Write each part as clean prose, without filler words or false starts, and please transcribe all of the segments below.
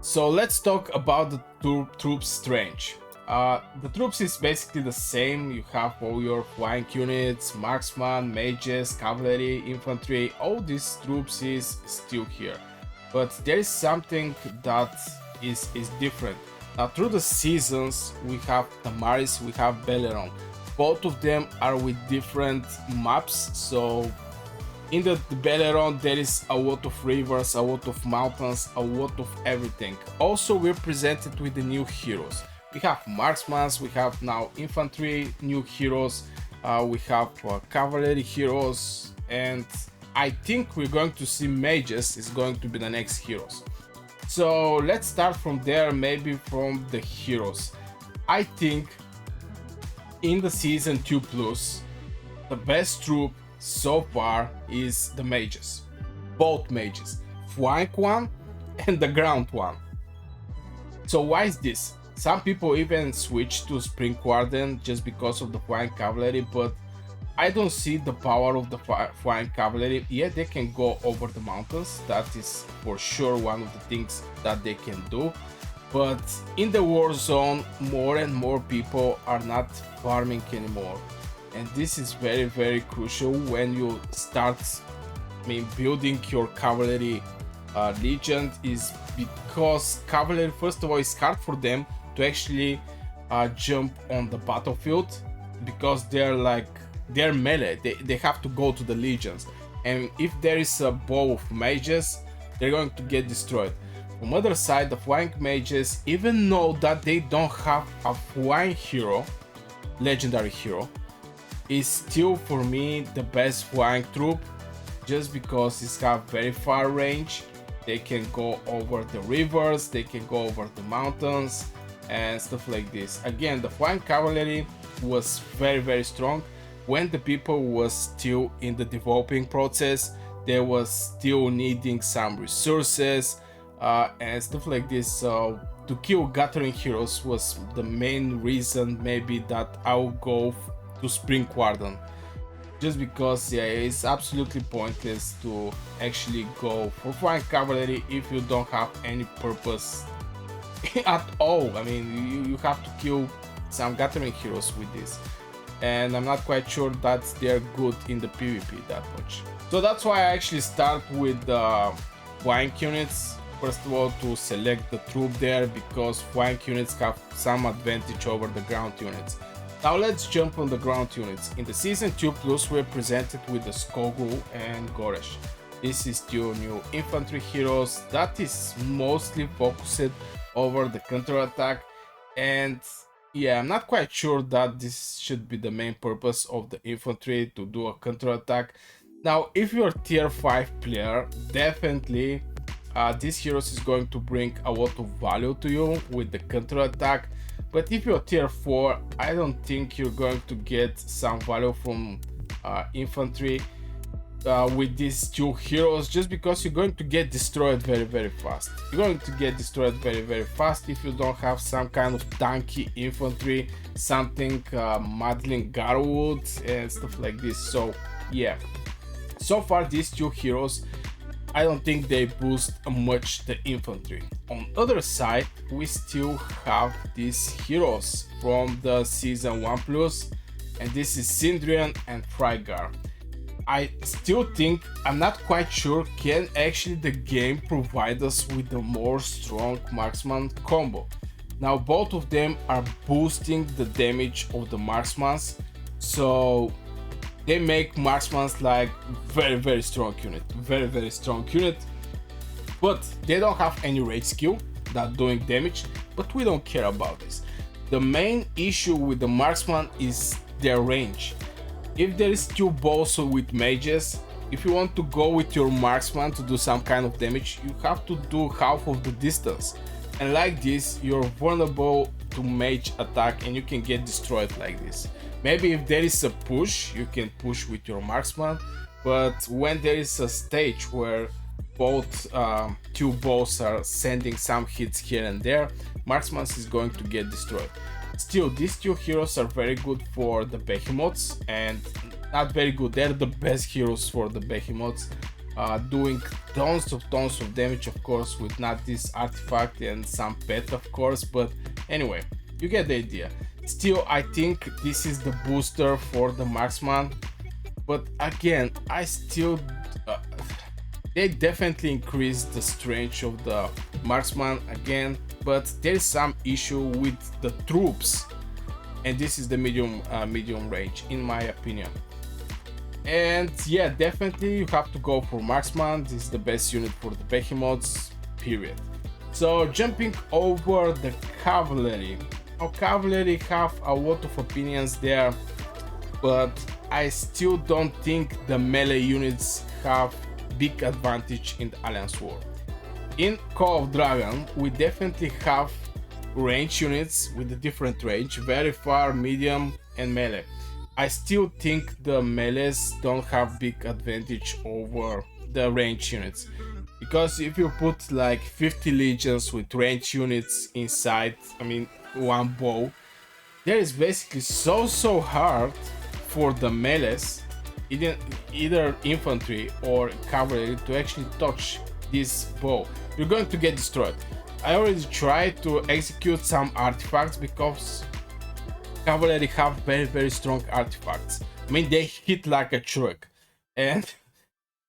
So let's talk about the troops strength. The troops is basically the same. You have all your flying units, marksman, mages, cavalry, infantry. All these troops is still here, but there is something that is different. Now through the seasons, we have Tamaris, we have Belleron. Both of them are with different maps, so in the Belleron there is a lot of rivers, a lot of mountains, a lot of everything. Also we're presented with the new heroes. We have marksmen, we have now infantry new heroes, we have cavalry heroes, and I think we're going to see mages is going to be the next heroes. So let's start from there, maybe from the heroes. I think in the season 2 plus, the best troop so far is the mages. Both mages, flank one and the ground one. So why is this? Some people even switch to Spring Warden just because of the flying cavalry, but I don't see the power of the flying cavalry. Yeah, they can go over the mountains. That is for sure one of the things that they can do. But in the war zone, more and more people are not farming anymore. And this is very, very crucial when you start building your cavalry legion, is because cavalry, first of all, is hard for them to actually jump on the battlefield, because they're melee. They have to go to the legions, and if there is a bow of mages, they're going to get destroyed. From other side, the flying mages, even though that they don't have a flying hero, legendary hero, is still for me the best flying troop, just because it's got very far range. They can go over the rivers, they can go over the mountains and stuff like this. Again, the flying cavalry was very, very strong when the people was still in the developing process. They was still needing some resources and stuff like this. So to kill gathering heroes was the main reason maybe that I will go to Spring Warden, just because yeah, it's absolutely pointless to actually go for flying cavalry if you don't have any purpose at all. I mean, you have to kill some gathering heroes with this, and I'm not quite sure that they're good in the PvP that much. So that's why I actually start with flying units. First of all, to select the troop there, because flying units have some advantage over the ground units. Now let's jump on the ground units. In the season 2 plus, we're presented with the Skogul and Goresh. This is two new infantry heroes that is mostly focused over the counter-attack, and yeah, I'm not quite sure that this should be the main purpose of the infantry, to do a counter-attack. Now if you're tier 5 player, definitely this heroes is going to bring a lot of value to you with the counter-attack. But if you're tier 4, I don't think you're going to get some value from infantry with these two heroes, just because you're going to get destroyed very, very fast. You're going to get destroyed very, very fast if you don't have some kind of tanky infantry, something Madeline Garwood and stuff like this. So yeah, so far these two heroes, I don't think they boost much the infantry. On other side, we still have these heroes from the season 1 plus, and this is Sindrian and Frygar. I still think, I'm not quite sure, can actually the game provide us with a more strong marksman combo. Now both of them are boosting the damage of the marksmans, so they make marksmans like very, very strong unit, very strong unit. But they don't have any rage skill that doing damage, but we don't care about this. The main issue with the marksman is their range. If there is two bows with mages, if you want to go with your marksman to do some kind of damage, you have to do half of the distance, and like this you're vulnerable to mage attack and you can get destroyed like this. Maybe if there is a push, you can push with your marksman, but when there is a stage where both two bows are sending some hits here and there, marksman is going to get destroyed. Still, these two heroes are very good for the Behemoths, and not very good, they're the best heroes for the Behemoths. doing tons of damage, of course, with not this artifact and some pet, of course, but anyway, you get the idea. Still, I think this is the booster for the Marksman, but again, I still uh, they definitely increased the strength of the Marksman again, but there's some issue with the troops, and this is the medium range in my opinion. And yeah, definitely you have to go for Marksman. This is the best unit for the Behemoths, period. So jumping over the Cavalry. Now Cavalry have a lot of opinions there, but I still don't think the melee units have big advantage in the Alliance War. In Call of Dragon, we definitely have range units with a different range, very far, medium, and melee. I still think the melees don't have big advantage over the range units, because if you put like 50 legions with range units inside, I mean, one bow, there is basically so hard for the melees, either infantry or cavalry, to actually touch this bow. You're going to get destroyed. I already tried to execute some artifacts because cavalry have very strong artifacts. I mean, they hit like a truck, and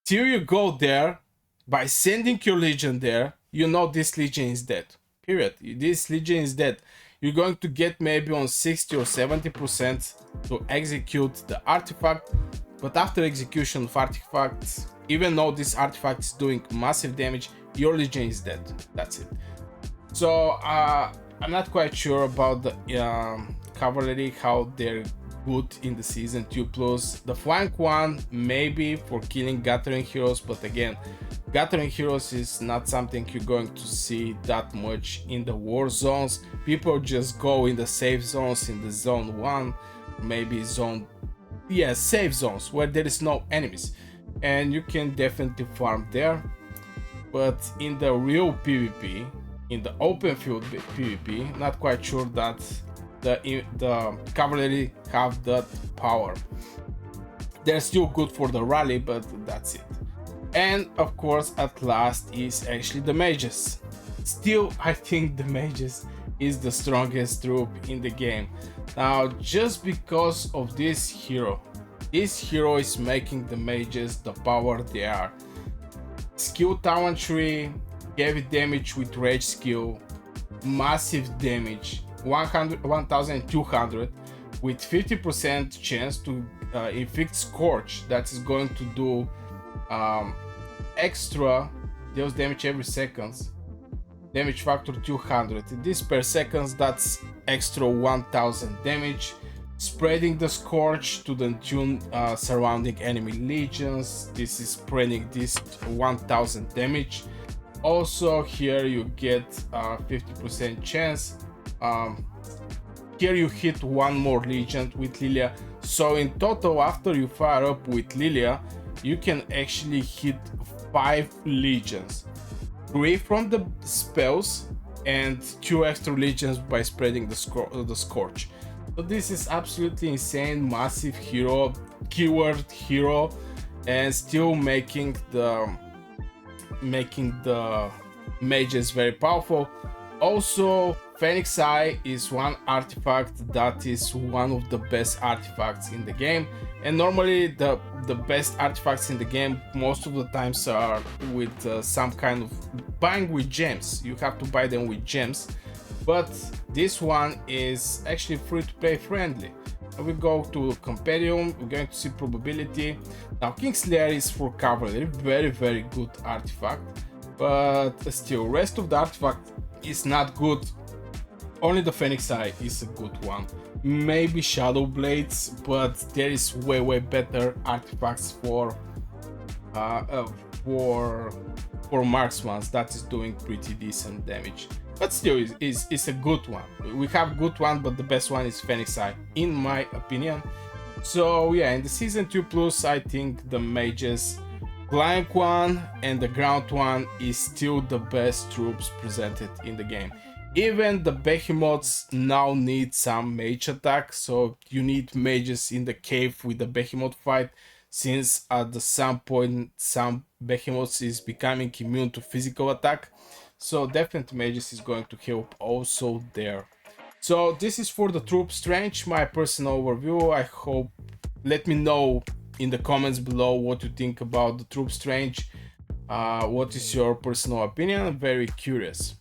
till you go there, by sending your legion there, you know this legion is dead. Period. This legion is dead. You're going to get maybe on 60 or 70% to execute the artifact, but after execution of artifacts, even though this artifact is doing massive damage, your legion is dead. That's it. So I'm not quite sure about the cavalry, how they're good in the season 2 plus. The flank one maybe for killing gathering heroes, but again, gathering heroes is not something you're going to see that much in the war zones. People just go in the safe zones, in the zone 1, maybe zone, yeah, safe zones where there is no enemies, and you can definitely farm there. But in the real PvP, in the open field PvP, not quite sure that the cavalry have that power. They're still good for the rally, but that's it. And of course, at last is actually the mages. Still, I think the mages is the strongest troop in the game. Now, just because of this hero is making the mages the power they are. Skill talent tree, heavy damage with rage skill, massive damage, 1200 with 50% chance to inflict scorch. That is going to do extra deals damage every seconds, damage factor 200. This per seconds, that's extra 1000 damage, spreading the scorch to the tune surrounding enemy legions. This is spreading this 1000 damage. Also here you get 50% chance. Here you hit one more legion with Lilia, so in total, after you fire up with Lilia, you can actually hit 5 legions, 3 from the spells and 2 extra legions by spreading the scorch. So this is absolutely insane, massive hero, keyword hero, and still making the mages very powerful. Also, Phoenix Eye is one artifact that is one of the best artifacts in the game, and normally the best artifacts in the game most of the times are with some kind of buying with gems. You have to buy them with gems, but this one is actually free to play friendly. We go to Compendium, we're going to see probability. Now Kingslayer is for cavalry, very good artifact, but still rest of the artifact is not good. Only the Phoenix Eye is a good one. Maybe Shadow Blades, but there is way better artifacts for marksmans that is doing pretty decent damage. But still, is a good one. We have good one, but the best one is Phoenix Eye, in my opinion. So yeah, in the season 2 plus, I think the mages, flank one and the ground one is still the best troops presented in the game. Even the Behemoths now need some mage attack, so you need mages in the cave with the Behemoth fight, since at some point some Behemoths is becoming immune to physical attack, so definitely Mages is going to help also there. So this is for the troop strength, my personal overview. I hope, let me know in the comments below what you think about the troop strength. What is your personal opinion? I'm very curious.